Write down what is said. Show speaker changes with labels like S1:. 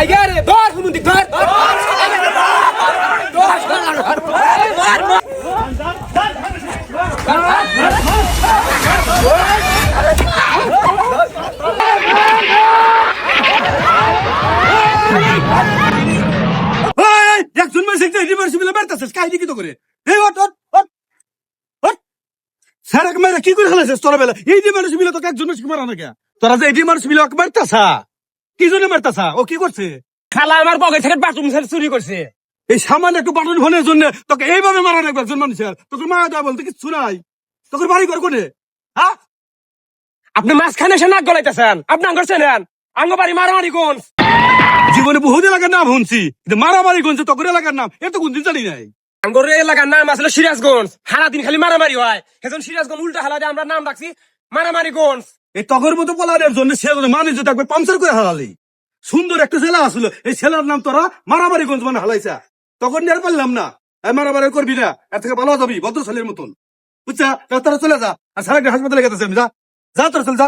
S1: আইগা রে ধর হুমুন্দি ধর
S2: একজন মানুষ একটা ইউনিভার্সিটি মিলে বেড়াতেছিস কাহিনী কি তো করে এই ওট ওট ওট ওট স্যার এক মেয়েরা কি করে ফেলেছিস তোরা বেলা এই ইউনিভার্সিটি মিলে তোকে একজন মানুষ মারা না কে তোরা যে এই ইউনিভার্সিটি মিলে ওকে মারতাছা কি জন্য মারতাছা ও কি করছে
S1: খালা আমার পকেট থেকে বাথরুম সেট চুরি করছে
S2: এই সামান্য একটু বাটন ফোনের জন্য তোকে এইভাবে মারা লাগবে একজন মানুষের তোকে মারা দেওয়া বলতে কিছু নাই তোকে বাড়ি কর কোনে হ্যাঁ
S1: আপনি মাঝখানে এসে নাক গলাইতেছেন আপনি আঙ্গর চেনেন আঙ্গ বাড়ি মারামারি কোন
S2: জীবনে বহুত এলাকার নাম শুনছি কিন্তু মারামারি গঞ্জে তোর এলাকার নাম এত কোনদিন জানি নাই
S1: আঙ্গর এলাকার নাম আসলে সিরাজগঞ্জ সারাদিন খালি মারামারি হয় সেজন সিরাজগঞ্জ উল্টা হালা দিয়ে আমরা নাম রাখছি মারামারিগঞ্জ
S2: এই তগর মতো পলারের জন্য সে মানুষ যদি একবার পাংচার করে হারালি সুন্দর একটা ছেলে আসলো এই ছেলের নাম তোরা মারামারি গঞ্জ মানে হালাইছা তখন নিয়ে আর পারলাম না এই মারামারি করবি না এর থেকে ভালো যাবি ভদ্র ছেলের মতন বুঝছা তারা চলে যা আর সারা হাসপাতালে গেছে যা যা তোর চলে যা